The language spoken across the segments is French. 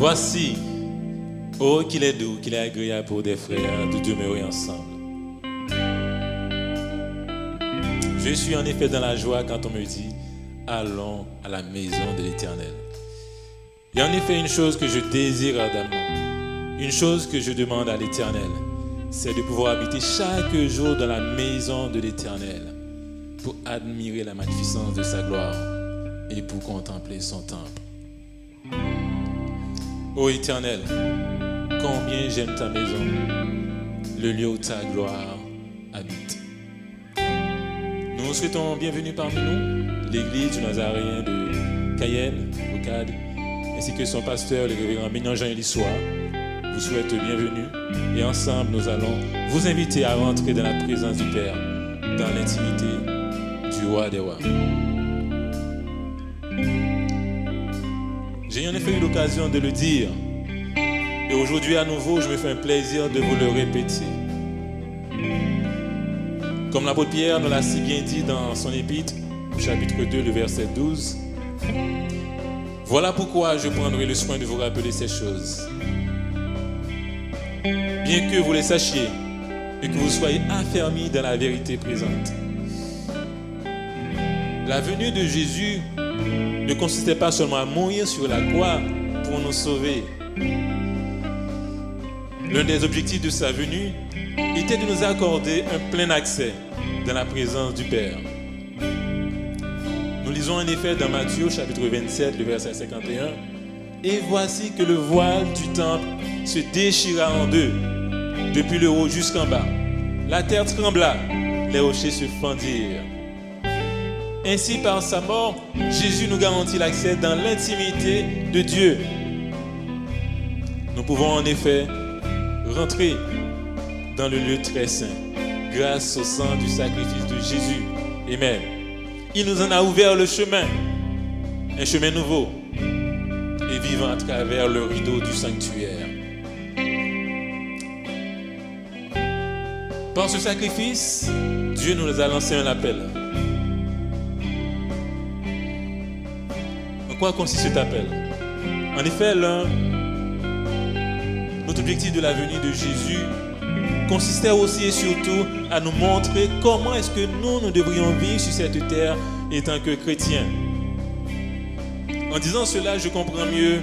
Voici, oh qu'il est doux, qu'il est agréable pour des frères de demeurer ensemble. Je suis en effet dans la joie quand on me dit « Allons à la maison de l'Éternel ». Il y a en effet une chose que je désire ardemment, une chose que je demande à l'Éternel, c'est de pouvoir habiter chaque jour dans la maison de l'Éternel pour admirer la magnificence de sa gloire et pour contempler son temple. Ô Éternel, combien j'aime ta maison, le lieu où ta gloire habite. Nous vous souhaitons bienvenue parmi nous, l'église du Nazaréen de Cayenne, Bocade, ainsi que son pasteur, le révérend Ménard Jean Elissoir, vous souhaite bienvenue. Et ensemble, nous allons vous inviter à rentrer dans la présence du Père, dans l'intimité du Roi des Rois. J'ai en effet eu l'occasion de le dire, et aujourd'hui à nouveau, je me fais un plaisir de vous le répéter. Comme l'apôtre Pierre nous l'a si bien dit dans son épître, au chapitre 2, le verset 12, « Voilà pourquoi je prendrai le soin de vous rappeler ces choses. Bien que vous les sachiez et que vous soyez affermis dans la vérité présente. » La venue de Jésus ne consistait pas seulement à mourir sur la croix pour nous sauver. L'un des objectifs de sa venue était de nous accorder un plein accès dans la présence du Père. Nous lisons en effet dans Matthieu chapitre 27, le verset 51, « Et voici que le voile du temple se déchira en deux, depuis le haut jusqu'en bas. La terre trembla, les rochers se fendirent. » Ainsi, par sa mort, Jésus nous garantit l'accès dans l'intimité de Dieu. Nous pouvons en effet rentrer dans le lieu très saint grâce au sang du sacrifice de Jésus. Amen. Il nous en a ouvert le chemin, un chemin nouveau et vivant à travers le rideau du sanctuaire. Par ce sacrifice, Dieu nous a lancé un appel. En quoi consiste cet appel? En effet, notre objectif de la venue de Jésus consistait aussi et surtout à nous montrer comment est-ce que nous devrions vivre sur cette terre étant que chrétiens. En disant cela, je comprends mieux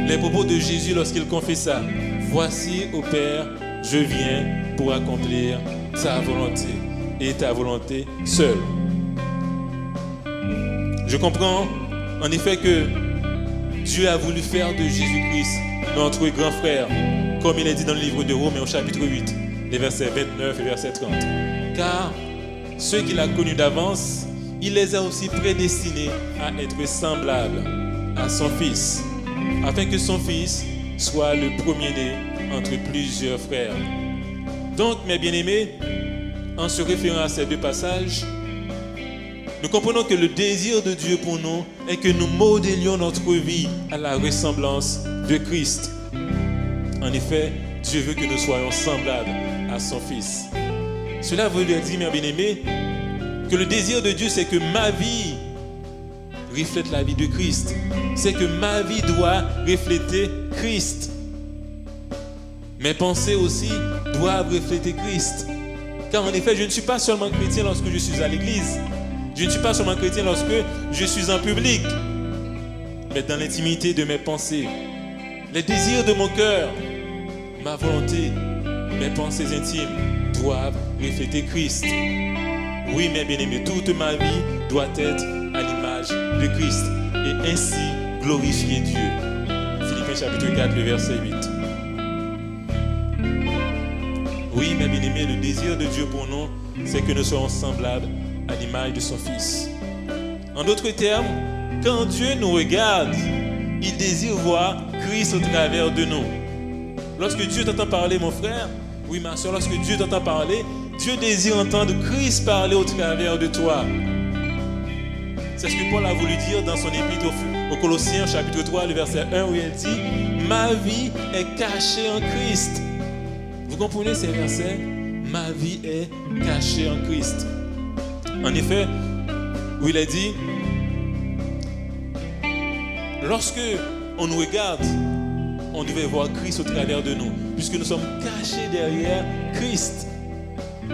les propos de Jésus lorsqu'il confessa « Voici, ô Père, je viens pour accomplir ta volonté et ta volonté seule. » Je comprends en effet que Dieu a voulu faire de Jésus-Christ notre grand frère, comme il est dit dans le livre de Romains au chapitre 8, les versets 29 et verset 30. Car ceux qu'il a connus d'avance, il les a aussi prédestinés à être semblables à son Fils, afin que son Fils soit le premier-né entre plusieurs frères. Donc, mes bien-aimés, en se référant à ces deux passages, nous comprenons que le désir de Dieu pour nous est que nous modélions notre vie à la ressemblance de Christ. En effet, Dieu veut que nous soyons semblables à son Fils. Cela veut dire, mes bien-aimés, que le désir de Dieu, c'est que ma vie reflète la vie de Christ. C'est que ma vie doit refléter Christ. Mes pensées aussi doivent refléter Christ. Car en effet, je ne suis pas seulement chrétien lorsque je suis à l'église. Je ne suis pas seulement chrétien lorsque je suis en public. Mais dans l'intimité de mes pensées, les désirs de mon cœur, ma volonté, mes pensées intimes doivent refléter Christ. Oui, mes bien-aimés, toute ma vie doit être à l'image de Christ et ainsi glorifier Dieu. Philippiens chapitre 4, le verset 8. Oui, mes bien-aimés, le désir de Dieu pour nous, c'est que nous soyons semblables à l'image de son Fils. En d'autres termes, quand Dieu nous regarde, il désire voir Christ au travers de nous. Lorsque Dieu t'entend parler, mon frère, oui, ma soeur, lorsque Dieu t'entend parler, Dieu désire entendre Christ parler au travers de toi. C'est ce que Paul a voulu dire dans son épître aux Colossiens, chapitre 3, le verset 1, où il dit « Ma vie est cachée en Christ ». Vous comprenez ces versets? Ma vie est cachée en Christ. En effet, où il est dit, lorsque on nous regarde, on devait voir Christ au travers de nous, puisque nous sommes cachés derrière Christ.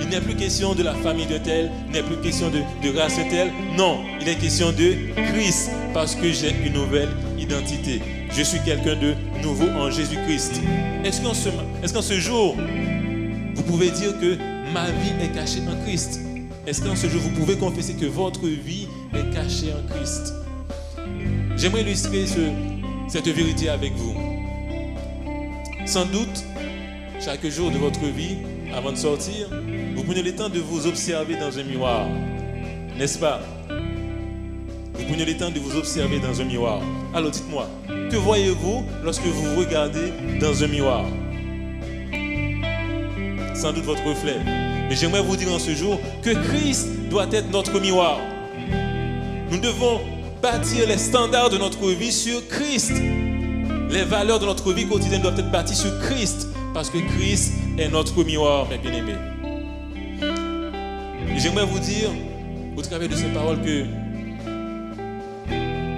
Il n'est plus question de la famille de tel, il n'est plus question de race telle. Non, il est question de Christ, parce que j'ai une nouvelle identité. Je suis quelqu'un de nouveau en Jésus-Christ. Est-ce qu'en ce jour, vous pouvez dire que ma vie est cachée en Christ? Est-ce qu'en ce jour, vous pouvez confesser que votre vie est cachée en Christ? J'aimerais illustrer cette vérité avec vous. Sans doute, chaque jour de votre vie, avant de sortir, vous prenez le temps de vous observer dans un miroir. N'est-ce pas? Vous prenez le temps de vous observer dans un miroir. Alors dites-moi, que voyez-vous lorsque vous vous regardez dans un miroir? Sans doute votre reflet. Mais j'aimerais vous dire en ce jour que Christ doit être notre miroir. Nous devons bâtir les standards de notre vie sur Christ. Les valeurs de notre vie quotidienne doivent être bâties sur Christ, parce que Christ est notre miroir, mes bien-aimés. Et j'aimerais vous dire, au travers de ces paroles, que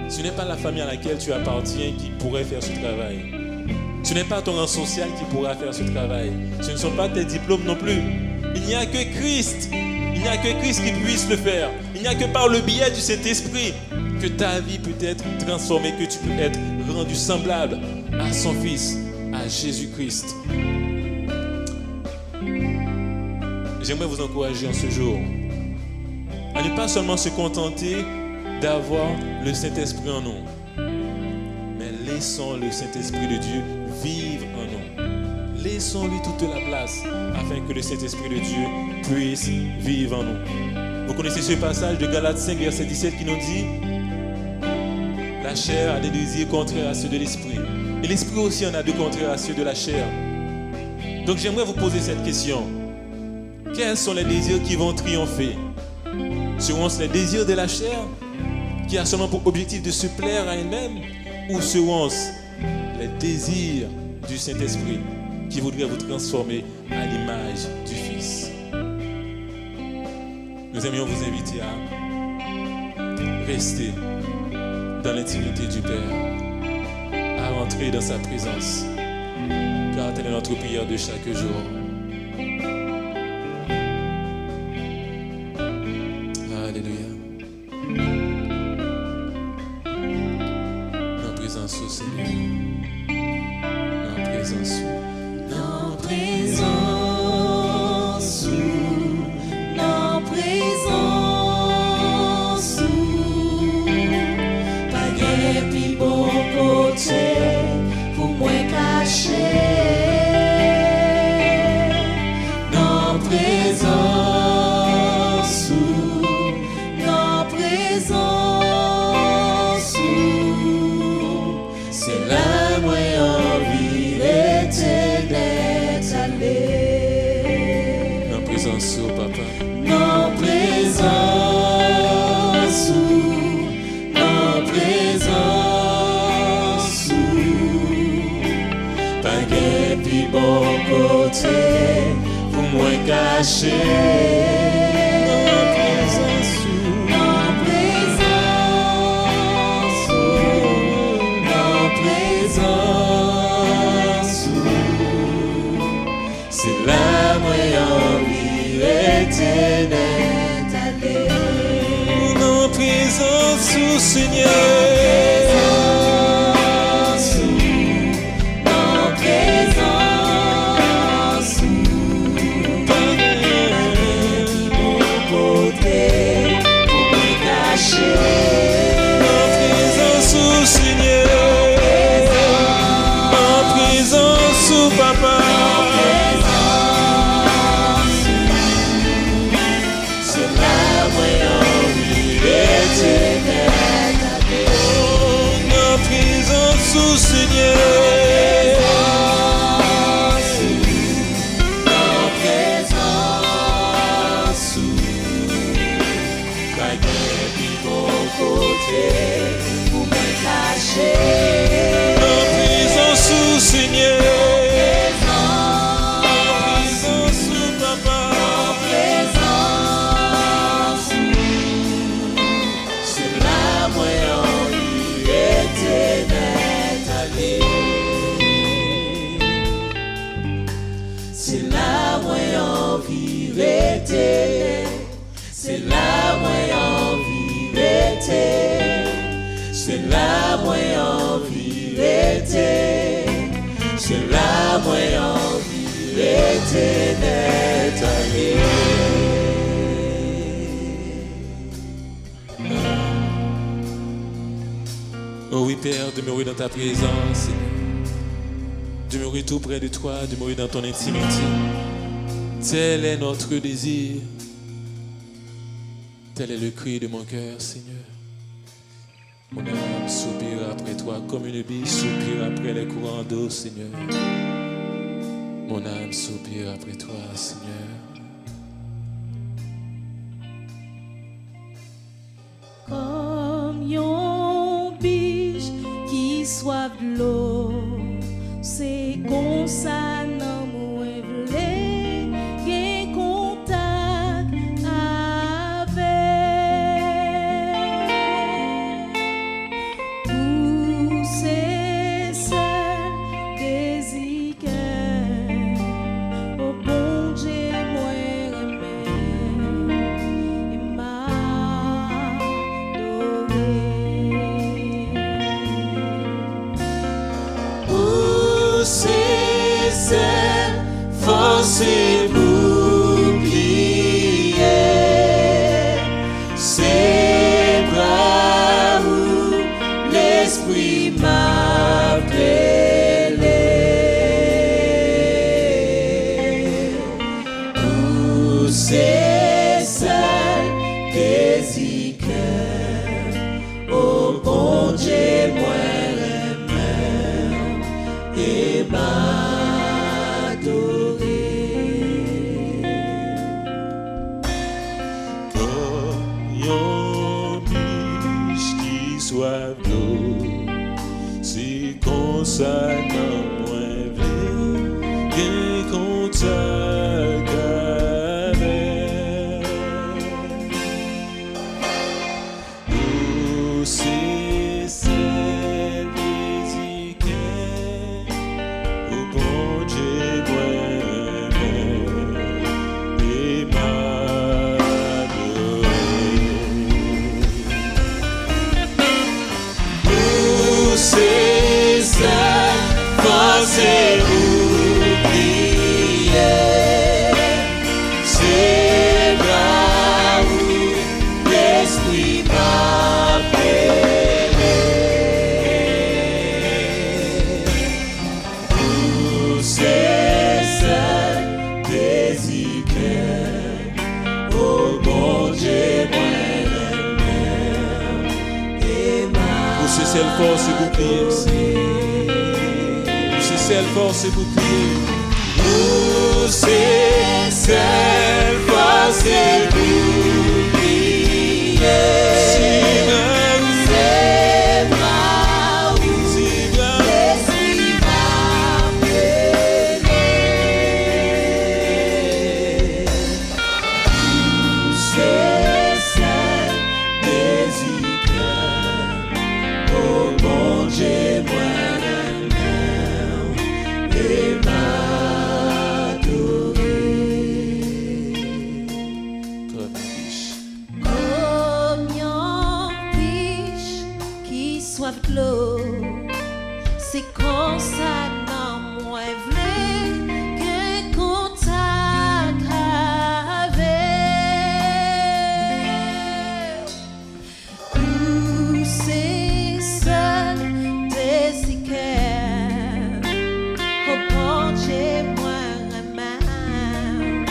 ce n'est pas la famille à laquelle tu appartiens qui pourrait faire ce travail. Ce n'est pas ton rang social qui pourra faire ce travail. Ce ne sont pas tes diplômes non plus. Il n'y a que Christ. Il n'y a que Christ qui puisse le faire. Il n'y a que par le biais du Saint-Esprit que ta vie peut être transformée, que tu peux être rendu semblable à son Fils, à Jésus-Christ. J'aimerais vous encourager en ce jour à ne pas seulement se contenter d'avoir le Saint-Esprit en nous, mais laissons le Saint-Esprit de Dieu vivre en nous. Laissons-lui toute la place afin que le Saint-Esprit de Dieu puisse vivre en nous. Vous connaissez ce passage de Galates 5, verset 17 qui nous dit: la chair a des désirs contraires à ceux de l'esprit. Et l'esprit aussi en a de contraires à ceux de la chair. Donc j'aimerais vous poser cette question. Quels sont les désirs qui vont triompher? Seront-ce les désirs de la chair qui a seulement pour objectif de se plaire à elle-même, ou seront-ce les désirs du Saint-Esprit qui voudrait vous transformer à l'image du Fils? Nous aimerions vous inviter à rester dans l'intimité du Père, à rentrer dans sa présence, car telle est notre prière de chaque jour. Alléluia. Dans présence au Seigneur. Dans présence. Dans présence. Dans présence. Pas guère plus bon côté pour moi cacher. Dans présence. Dans présence. C'est là moi envie d'éternel aller. Dans présence au Papa. Dans présence. Dans présence. Pas guère plus bon côté pour moi cacher. Dans présence. Dans présence. Dans présence. C'est là moi envie éternel aller. Dans présence au Seigneur. Dans présence. Mon côté pour me cacher. En présence au Seigneur, en présence au Papa, C'est là moi envie éternel aller. en présence au Seigneur, Dans présence. Pas guère plus bon côté pour me cacher. en présence au Seigneur, en présence au Papa, C'est là moi envie éternel aller. éternel. C'est là moi envie rester. C'est là moi envie rester. C'est là moi envie éternel t'aller. Oh oui, Père, demeurer dans ta présence, demeurer tout près de toi, demeurer dans ton intimité. Tel est notre désir. Tel est le cri de mon cœur, Seigneur. Mon âme soupire après toi comme une biche soupire après les courants d'eau, Seigneur. Mon âme soupire après toi, Seigneur. Comme yon biche qui soif de l'eau, c'est comme ça non moins vle gen contact avec. Ou c'est seul désir au bon Dieu moi remède et m'a C'est cette force et bouclier, c'est bras où l'esprit m'a appelé, où c'est seul désir au bon Dieu moi et m'adorer. Comme yon biche qui soif d'eau, c'est comme ça non moins vle gen contact avec. Oh, c'est celle désir au bon Dieu moi-même et m'adorer. Où c'est cette force et bouclier, c'est là où l'esprit m'a appelé, où c'est seul désir au bon Dieu moi-même et Où c'est celle force et bouclier, où c'est celle force et bouclier. où c'est seul force et bouclier, c'est bras où l'esprit m'a appelé, où c'est seul désir au bon Dieu moi-même et Comme une biche. Comme yon biche qui soif de l'eau, c'est comme ça non moins vle gen contact avec. Ou c'est seul désir au bon Dieu moi remède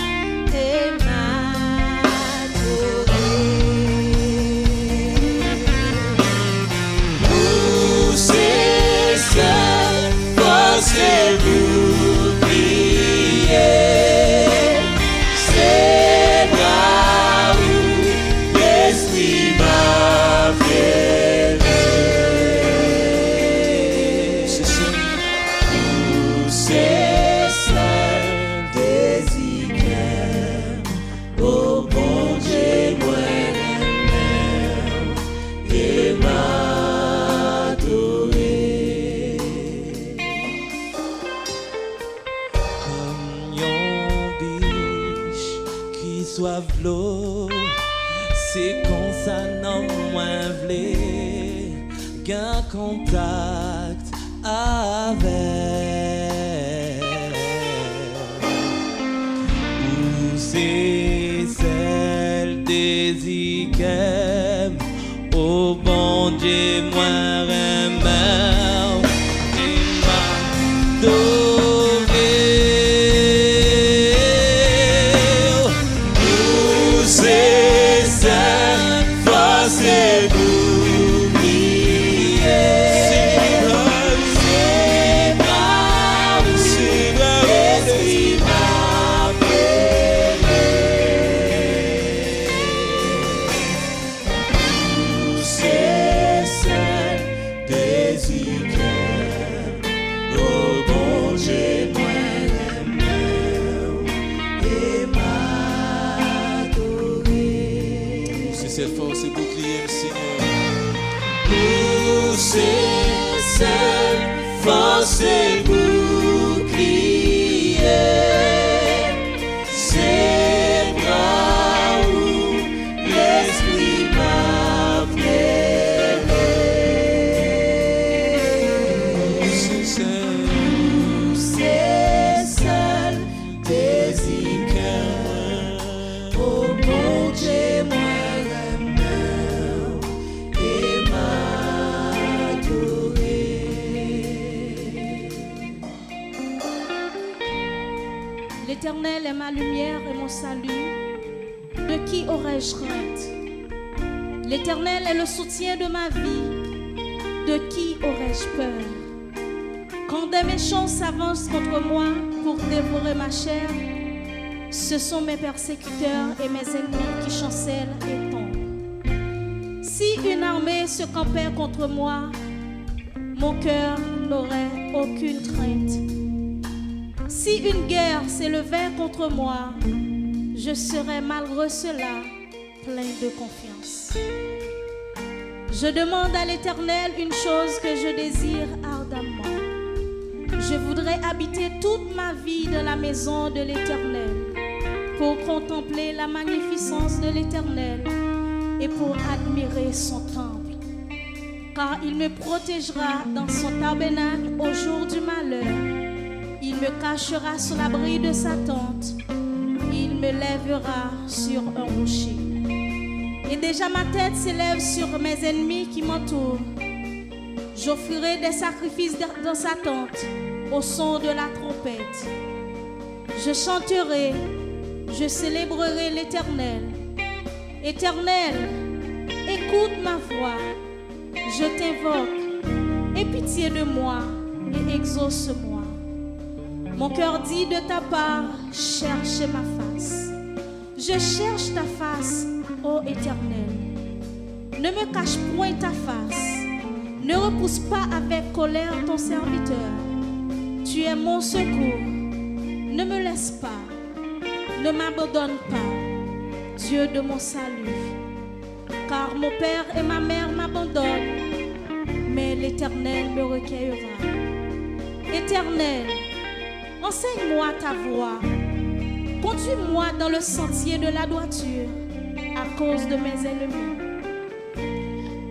et m'adorer. où c'est seul force et bouclier. qu'un contact avec. Ou c'est celle des Ikem, au bon Dieu, moi, remeur, et m'a donné. Ou c'est celle, face et cette force et bouclier, Seigneur. Nous c'est cette force et bouclier, c'est bras où l'Esprit m'a appelé. C'est celle des Ikem, au bon Dieu, moi. L'Éternel est ma lumière et mon salut. De qui aurais-je crainte? L'Éternel est le soutien de ma vie. De qui aurais-je peur? Quand des méchants s'avancent contre moi pour dévorer ma chair, ce sont mes persécuteurs et mes ennemis qui chancellent et tombent. Si une armée se campait contre moi, mon cœur n'aurait aucune crainte. Si une guerre s'élevait contre moi, je serais malgré cela plein de confiance. Je demande à l'Éternel une chose que je désire ardemment. Je voudrais habiter toute ma vie dans la maison de l'Éternel pour contempler la magnificence de l'Éternel et pour admirer son temple. Car il me protégera dans son tabernacle au jour du malheur. Il me cachera sous l'abri de sa tente. Il me lèvera sur un rocher. Et déjà ma tête s'élève sur mes ennemis qui m'entourent. J'offrirai des sacrifices dans sa tente au son de la trompette. Je chanterai, je célébrerai l'Éternel. Éternel, écoute ma voix. Je t'invoque, aie pitié de moi et exauce-moi. Mon cœur dit de ta part, cherche ma face. Je cherche ta face, ô Éternel. Ne me cache point ta face. Ne repousse pas avec colère ton serviteur. Tu es mon secours. Ne me laisse pas. Ne m'abandonne pas, Dieu de mon salut. Car mon père et ma mère m'abandonnent, mais l'Éternel me recueillera. Éternel, enseigne-moi ta voie. Conduis-moi dans le sentier de la droiture à cause de mes ennemis.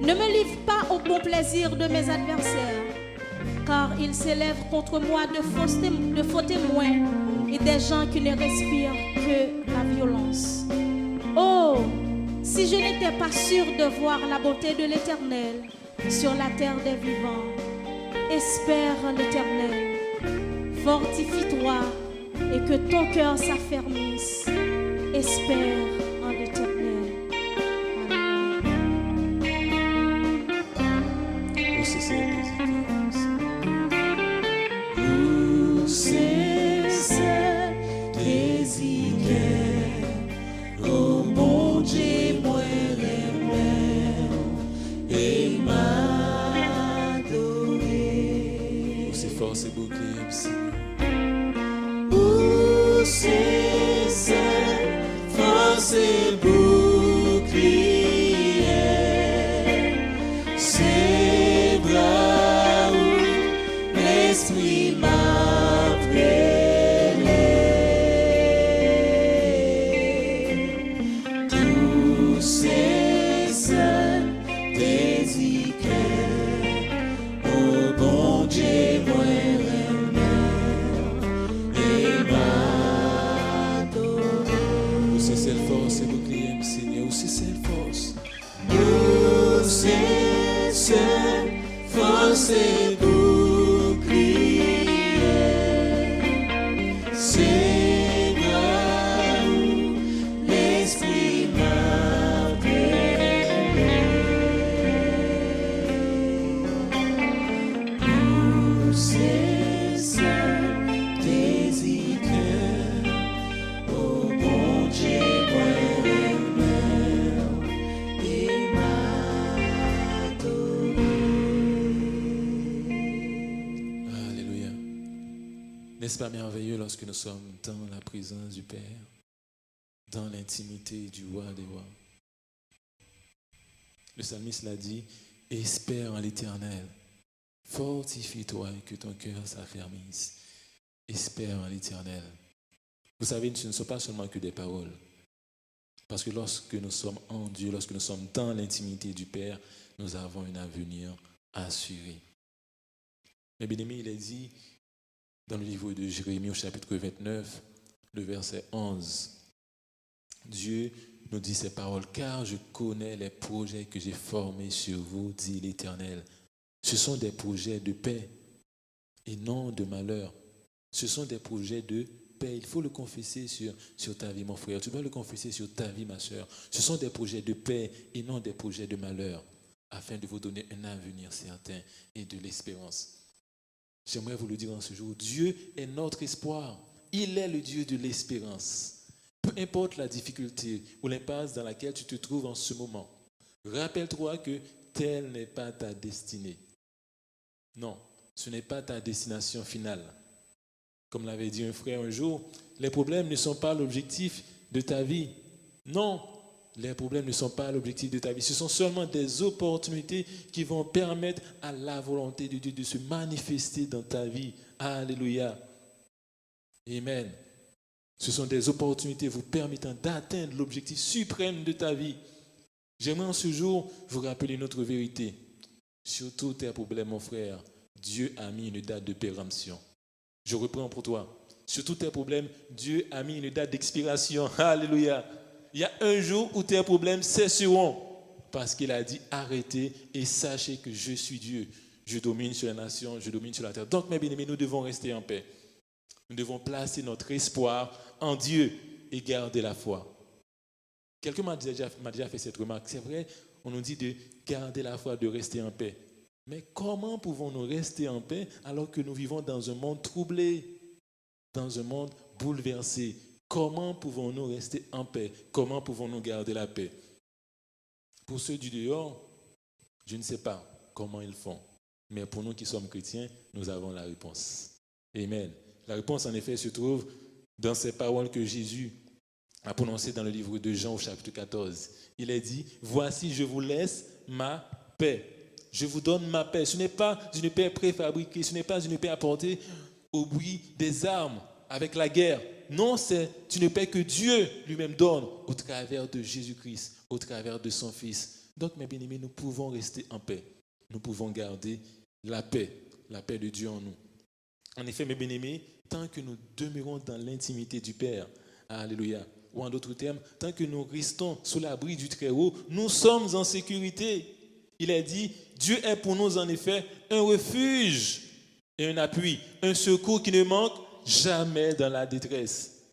Ne me livre pas au bon plaisir de mes adversaires, car ils s'élèvent contre moi de faux témoins et des gens qui ne respirent que la violence. Oh, si je n'étais pas sûre de voir la bonté de l'Éternel sur la terre des vivants. Espère en l'Éternel. Fortifie-toi et que ton cœur s'affermisse. Espère en l'Éternel. Oh, c'est celle des Ikem. Où c'est celle des Ikem, oh mon Dieu, moi l'aimais et m'adorer. Oh, c'est force et bouclier, Seigneur. Où c'est celle force et bouclier, c'est bras où l'Esprit m'a appelé. Où c'est celle des Ikem, force et bouclier. C'est là où l'Esprit m'appelle. Où c'est seul désir au bon Dieu et Alléluia. N'est-ce pas merveilleux lorsque nous sommes dans la présence du Père, dans l'intimité du roi des rois? Le psalmiste l'a dit, espère en l'Éternel, fortifie-toi et que ton cœur s'affermisse. Espère en l'Éternel. Vous savez, ce ne sont pas seulement que des paroles. Parce que lorsque nous sommes en Dieu, lorsque nous sommes dans l'intimité du Père, nous avons un avenir assuré. Mais bien-aimé, il est dit dans le livre de Jérémie au chapitre 29, le verset 11, Dieu nous dit ces paroles, car je connais les projets que j'ai formés sur vous, dit l'Éternel. Ce sont des projets de paix et non de malheur. Ce sont des projets de paix. Il faut le confesser sur ta vie, mon frère. Tu dois le confesser sur ta vie, ma soeur. Ce sont des projets de paix et non des projets de malheur, afin de vous donner un avenir certain et de l'espérance. J'aimerais vous le dire en ce jour, Dieu est notre espoir. Il est le Dieu de l'espérance. Peu importe la difficulté ou l'impasse dans laquelle tu te trouves en ce moment, rappelle-toi que telle n'est pas ta destinée. Non, ce n'est pas ta destination finale. Comme l'avait dit un frère un jour, les problèmes ne sont pas l'objectif de ta vie. Non, les problèmes ne sont pas l'objectif de ta vie. Ce sont seulement des opportunités qui vont permettre à la volonté de Dieu de se manifester dans ta vie. Alléluia. Amen. Ce sont des opportunités vous permettant d'atteindre l'objectif suprême de ta vie. J'aimerais en ce jour vous rappeler notre vérité. Sur tous tes problèmes, mon frère, Dieu a mis une date de péremption. Je reprends pour toi. Sur tous tes problèmes, Dieu a mis une date d'expiration. Alléluia. Il y a un jour où tes problèmes cesseront. Parce qu'il a dit, arrêtez et sachez que je suis Dieu. Je domine sur les nations, je domine sur la terre. Donc, mes bien-aimés, nous devons rester en paix. Nous devons placer notre espoir en Dieu et garder la foi. Quelqu'un m'a déjà fait cette remarque. C'est vrai, on nous dit de garder la foi, de rester en paix. Mais comment pouvons-nous rester en paix alors que nous vivons dans un monde troublé, dans un monde bouleversé? Comment pouvons-nous rester en paix? Comment pouvons-nous garder la paix? Pour ceux du dehors, je ne sais pas comment ils font. Mais pour nous qui sommes chrétiens, nous avons la réponse. Amen. La réponse, en effet, se trouve dans ces paroles que Jésus a prononcées dans le livre de Jean au chapitre 14. Il est dit, « Voici, je vous laisse ma paix. Je vous donne ma paix. » Ce n'est pas une paix préfabriquée, ce n'est pas une paix apportée au bruit des armes, avec la guerre. Non, c'est une paix que Dieu lui-même donne au travers de Jésus-Christ, au travers de son Fils. Donc, mes bien-aimés, nous pouvons rester en paix. Nous pouvons garder la paix de Dieu en nous. En effet, mes bien-aimés, tant que nous demeurons dans l'intimité du Père, alléluia, ou en d'autres termes, tant que nous restons sous l'abri du Très-Haut, nous sommes en sécurité. Il est dit, Dieu est pour nous en effet un refuge et un appui, un secours qui ne manque jamais dans la détresse.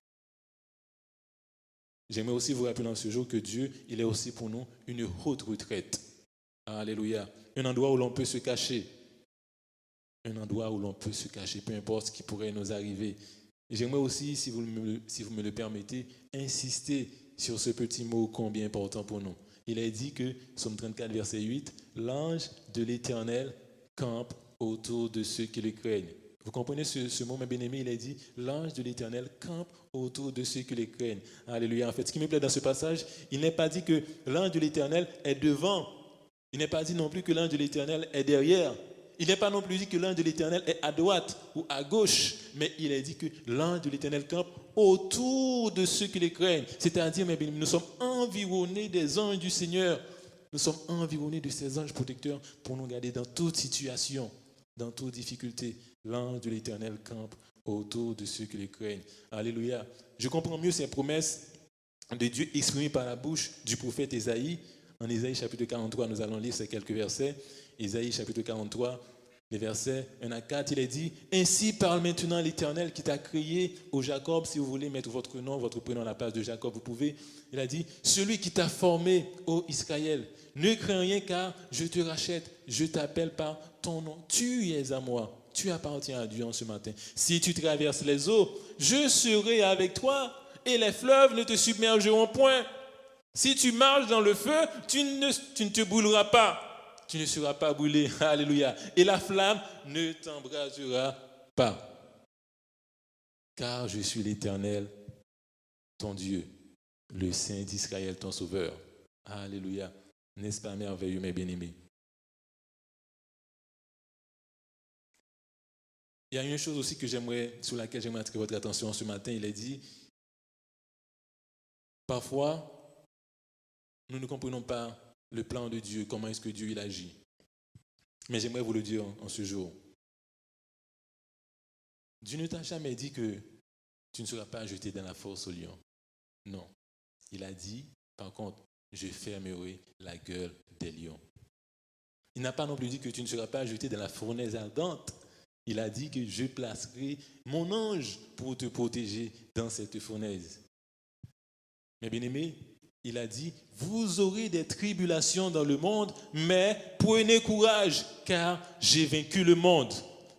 J'aimerais aussi vous rappeler en ce jour que Dieu, il est aussi pour nous une haute retraite. Alléluia. Un endroit où l'on peut se cacher. Un endroit où l'on peut se cacher, peu importe ce qui pourrait nous arriver. Et j'aimerais aussi, si vous me le permettez, insister sur ce petit mot combien important pour nous. Il est dit que, Psaume 34, verset 8, « L'ange de l'Éternel campe autour de ceux qui le craignent. » Vous comprenez ce mot, mes bien-aimés? Il est dit, « L'ange de l'Éternel campe autour de ceux qui le craignent. » Alléluia. En fait, ce qui me plaît dans ce passage, il n'est pas dit que l'ange de l'Éternel est devant. Il n'est pas dit non plus que l'ange de l'Éternel est derrière. Il n'est pas non plus dit que l'ange de l'Éternel est à droite ou à gauche, mais il est dit que l'ange de l'Éternel campe autour de ceux qui les craignent. C'est-à-dire, mes bien-aimés, nous sommes environnés des anges du Seigneur. Nous sommes environnés de ces anges protecteurs pour nous garder dans toute situation, dans toute difficulté. L'ange de l'Éternel campe autour de ceux qui les craignent. Alléluia. Je comprends mieux ces promesses de Dieu exprimées par la bouche du prophète Ésaïe. En Ésaïe chapitre 43, nous allons lire ces quelques versets. Isaïe chapitre 43, les versets 1 à 4, il est dit « Ainsi parle maintenant l'Éternel qui t'a créé, ô Jacob, si vous voulez mettre votre nom, votre prénom à la place de Jacob, vous pouvez. Il a dit « Celui qui t'a formé, ô Israël, ne crains rien car je te rachète, je t'appelle par ton nom. Tu es à moi, tu appartiens à Dieu en ce matin. Si tu traverses les eaux, je serai avec toi et les fleuves ne te submergeront point. Si tu marches dans le feu, tu ne te brûleras pas. Tu ne seras pas brûlé. Alléluia. Et la flamme ne t'embrasera pas. Car je suis l'Éternel, ton Dieu, le Saint d'Israël, ton Sauveur. Alléluia. N'est-ce pas merveilleux, mes bien-aimés? Il y a une chose aussi sur laquelle j'aimerais attirer votre attention ce matin. Il est dit, parfois, nous ne comprenons pas le plan de Dieu, comment est-ce que Dieu il agit. Mais j'aimerais vous le dire en ce jour. Dieu ne t'a jamais dit que tu ne seras pas jeté dans la fosse au lion. Non. Il a dit, par contre, je fermerai la gueule des lions. Il n'a pas non plus dit que tu ne seras pas jeté dans la fournaise ardente. Il a dit que je placerai mon ange pour te protéger dans cette fournaise. Mes bien-aimés, il a dit, vous aurez des tribulations dans le monde, mais prenez courage, car j'ai vaincu le monde.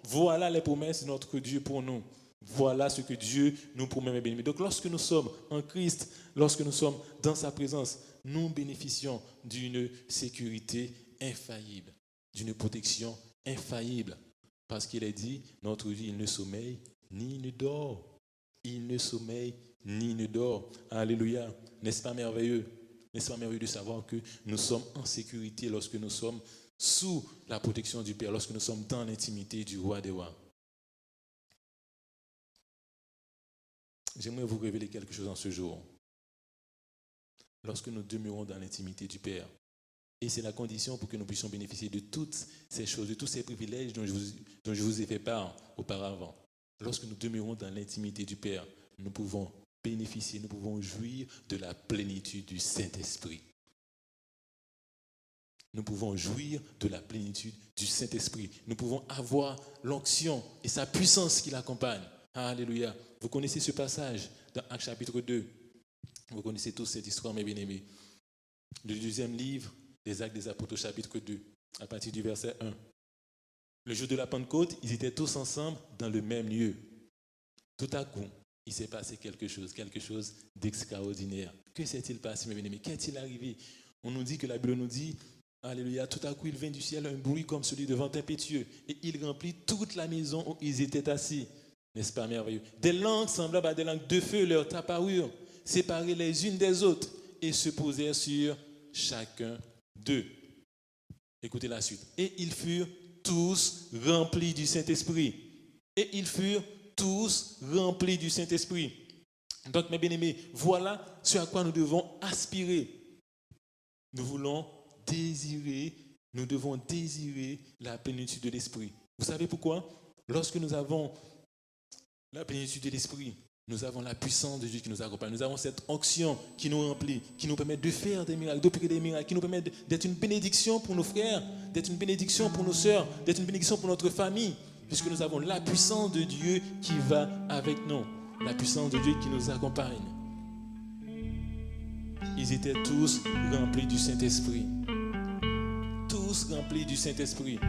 Voilà les promesses de notre Dieu pour nous. Voilà ce que Dieu nous promet, mes bien-aimés. Donc lorsque nous sommes en Christ, lorsque nous sommes dans sa présence, nous bénéficions d'une sécurité infaillible, d'une protection infaillible. Parce qu'il est dit, notre Dieu, il ne sommeille ni ne dort. Il ne sommeille ni ne dort. Alléluia. N'est-ce pas merveilleux? N'est-ce pas merveilleux de savoir que nous sommes en sécurité lorsque nous sommes sous la protection du Père, lorsque nous sommes dans l'intimité du Roi des Rois? J'aimerais vous révéler quelque chose en ce jour. Lorsque nous demeurons dans l'intimité du Père, et c'est la condition pour que nous puissions bénéficier de toutes ces choses, de tous ces privilèges dont je vous ai fait part auparavant. Lorsque nous demeurons dans l'intimité du Père, nous pouvons bénéficier, nous pouvons jouir de la plénitude du Saint-Esprit. Nous pouvons jouir de la plénitude du Saint-Esprit. Nous pouvons avoir l'onction et sa puissance qui l'accompagne. Alléluia. Vous connaissez ce passage dans Actes chapitre 2. Vous connaissez tous cette histoire, mes bien-aimés. Le deuxième livre des Actes des Apôtres, chapitre 2, à partir du verset 1. Le jour de la Pentecôte, ils étaient tous ensemble dans le même lieu. Tout à coup, il s'est passé quelque chose d'extraordinaire. Que s'est-il passé, mes bien-aimés? Qu'est-il arrivé? On nous dit que la Bible nous dit, alléluia, tout à coup, il vint du ciel un bruit comme celui de vent impétueux, et il remplit toute la maison où ils étaient assis. N'est-ce pas merveilleux? Des langues semblables à des langues de feu leur apparurent, séparées les unes des autres, et se posèrent sur chacun d'eux. Écoutez la suite. Et ils furent tous remplis du Saint-Esprit. Et ils furent tous remplis du Saint-Esprit. Donc, mes bien-aimés, voilà ce à quoi nous devons aspirer. Nous devons désirer la plénitude de l'Esprit. Vous savez pourquoi? Lorsque nous avons la plénitude de l'Esprit, nous avons la puissance de Dieu qui nous accompagne. Nous avons cette onction qui nous remplit, qui nous permet de faire des miracles, d'opérer des miracles, qui nous permet d'être une bénédiction pour nos frères, d'être une bénédiction pour nos sœurs, d'être une bénédiction pour notre famille, puisque nous avons la puissance de Dieu qui va avec nous, la puissance de Dieu qui nous accompagne. Ils étaient tous remplis du Saint-Esprit. Tous remplis du Saint-Esprit.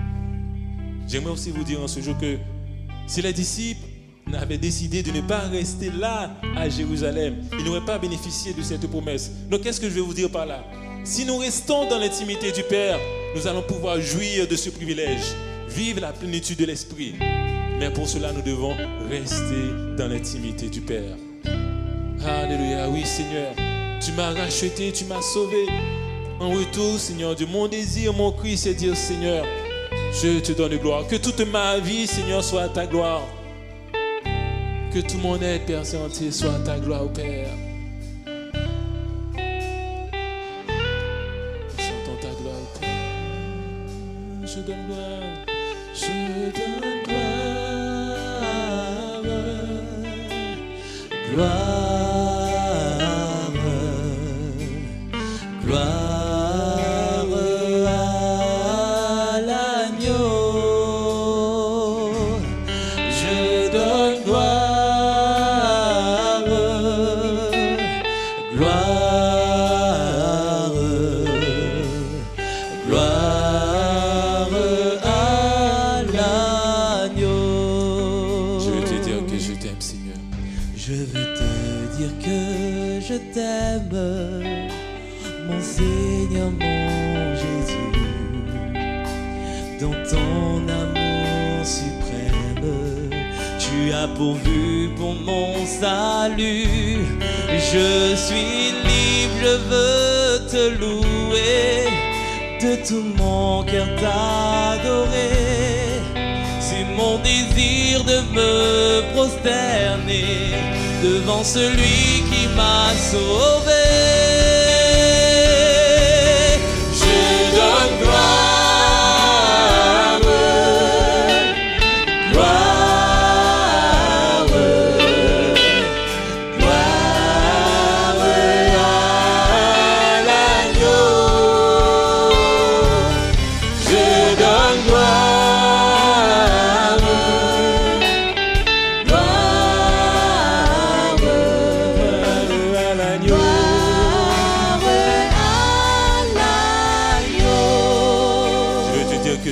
J'aimerais aussi vous dire en ce jour que si les disciples n'avaient décidé de ne pas rester là à Jérusalem, ils n'auraient pas bénéficié de cette promesse. Donc qu'est-ce que je vais vous dire par là? Si nous restons dans l'intimité du Père, nous allons pouvoir jouir de ce privilège, vivre la plénitude de l'Esprit. Mais pour cela, nous devons rester dans l'intimité du Père. Alléluia, oui Seigneur, tu m'as racheté, tu m'as sauvé. En retour, Seigneur Dieu, mon désir, mon cri, c'est dire, Seigneur, je te donne gloire. Que toute ma vie, Seigneur, soit à ta gloire. Que tout mon être, Père Saint-Entier, soit à ta gloire, Père. Chantons ta gloire, Père. Je donne gloire. Je donne gloire. Gloire. Gloire à la t'aime, mon Seigneur, mon Jésus. Dans ton amour suprême, tu as pourvu pour mon salut. Je suis libre, je veux te louer, de tout mon cœur t'adorer. C'est mon désir de me prosterner devant celui qui m'a sauvé. Je donne gloire.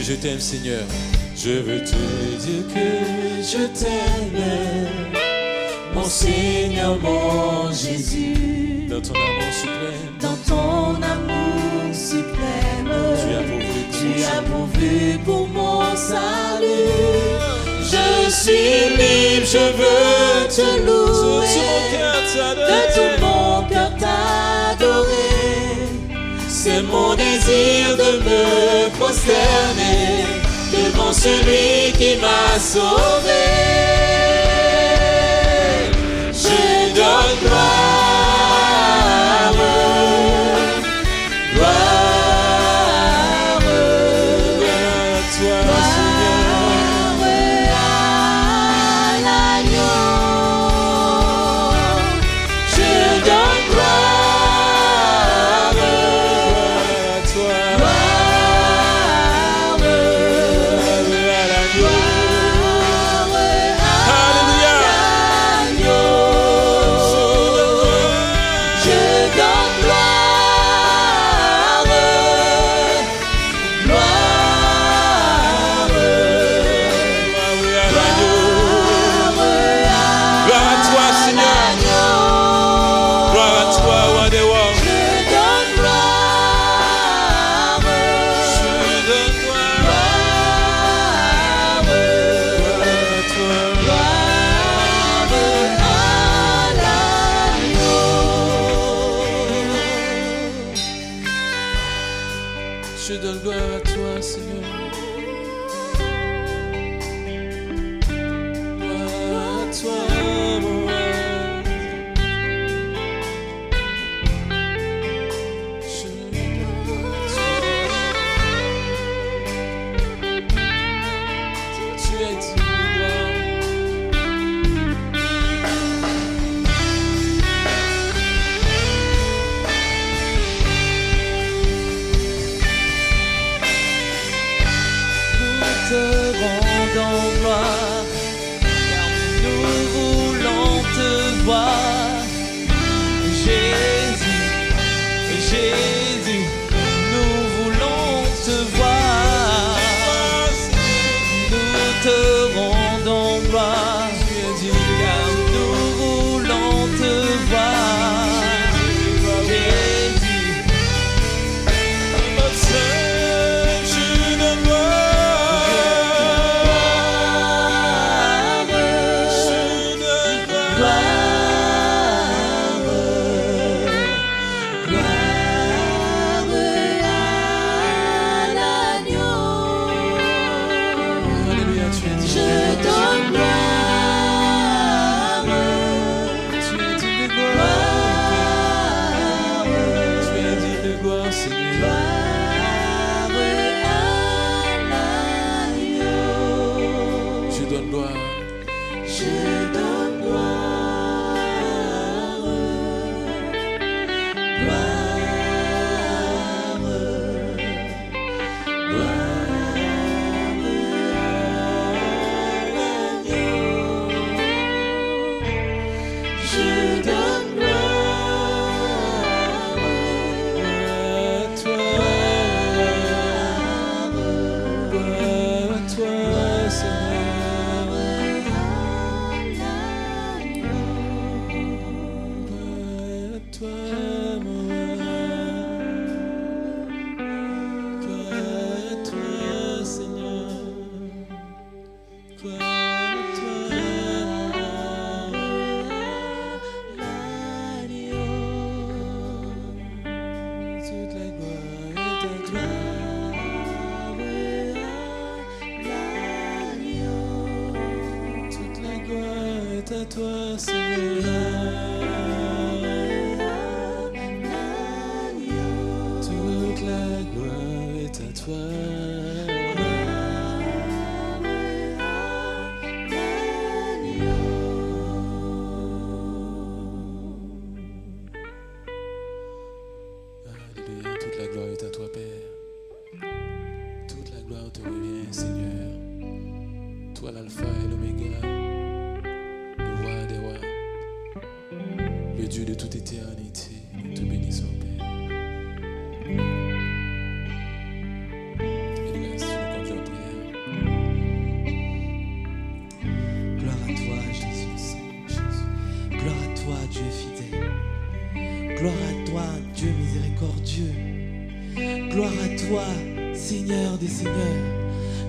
Je t'aime, Seigneur. Je veux te dire que je t'aime, mon Seigneur, mon Jésus. Dans ton amour suprême, dans ton amour suprême, tu as pourvu pour mon salut. Je suis libre, je veux te louer, de tout mon cœur t'adorer. C'est mon désir de me prosterner devant celui qui m'a sauvé. Je donne gloire, gloire, à toi, gloire à l'agneau. Je donne gloire. Je donne gloire à toi, Seigneur. Gloire à toi, mon roi. Je donne gloire à toi. Tu as dit gloire. Te rendons gloire, car nous voulons te voir. Jésus, Jésus, nous voulons te voir. Nous te rendons gloire, car nous voulons te voir. Jésus, Notre Seigneur, je donne gloire. je donne gloire. toi, Seigneur. Toute la gloire est à toi. Alléluia, toute la gloire est à toi, Père. Toute la gloire te revient, Seigneur. Toi l'alpha et l'oméga, le roi des rois, le Dieu de toute éternité. Nous te bénissons, Père. Alléluia, si tu nous conduis en prière. Gloire à toi, Jésus. Jésus. Gloire à toi, Dieu fidèle. Gloire à toi, Dieu miséricordieux. Gloire à toi, Seigneur des seigneurs.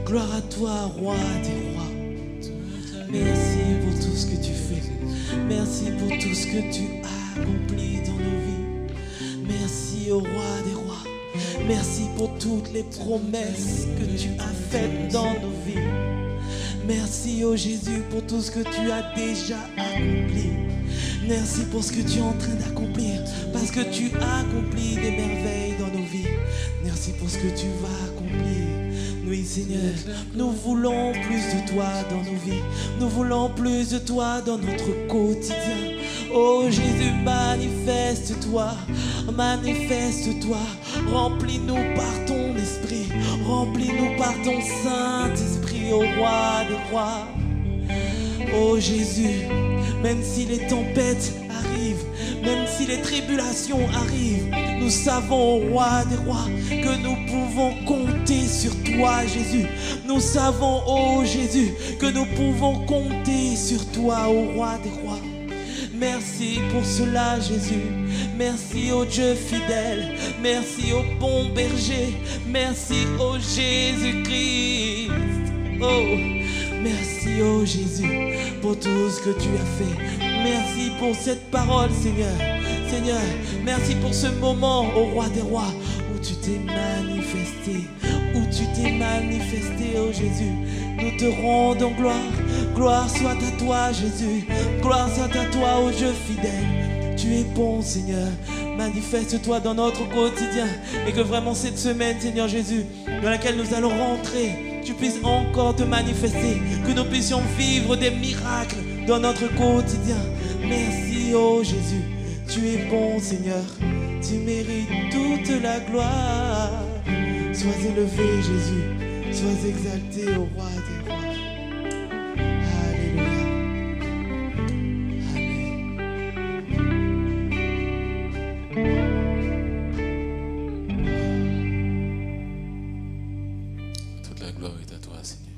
Gloire à toi, roi des rois. Merci pour tout ce que tu fais. Merci pour tout ce que tu as accompli dans nos vies. Merci au roi des rois. Merci pour toutes les promesses que tu as faites dans nos vies. Merci au Jésus pour tout ce que tu as déjà accompli. Merci pour ce que tu es en train d'accomplir, parce que tu as accompli des merveilles dans nos vies. Merci pour ce que tu vas accomplir. Oui, Seigneur, nous voulons plus de toi dans nos vies. Nous voulons plus de toi dans notre quotidien. Oh Jésus, manifeste-toi, manifeste-toi. Remplis-nous par ton esprit, remplis-nous par ton Saint-Esprit, ô roi des rois. Oh Jésus, même si les tempêtes arrivent, même si les tribulations arrivent, nous savons, ô roi des rois, que nous pouvons compter sur toi, Jésus. Nous savons, ô Jésus, que nous pouvons compter sur toi, ô roi des rois. Merci pour cela, Jésus. Merci au Dieu fidèle. Merci au bon berger. Merci au Jésus-Christ. Oh, merci, oh Jésus, pour tout ce que tu as fait. Merci pour cette parole, Seigneur. Seigneur, merci pour ce moment, ô roi des rois, où tu t'es manifesté. Où tu t'es manifesté, oh Jésus. Nous te rendons gloire. Gloire soit à toi, Jésus. Gloire soit à toi, ô Dieu fidèle. Tu es bon, Seigneur. Manifeste-toi dans notre quotidien. Et que vraiment cette semaine, Seigneur Jésus, dans laquelle nous allons rentrer, tu puisses encore te manifester. Que nous puissions vivre des miracles dans notre quotidien. Merci, ô Jésus. Tu es bon, Seigneur. Tu mérites toute la gloire. Sois élevé, Jésus. Sois exalté, ô roi des rois. Alléluia. Toute la gloire est à toi, Seigneur.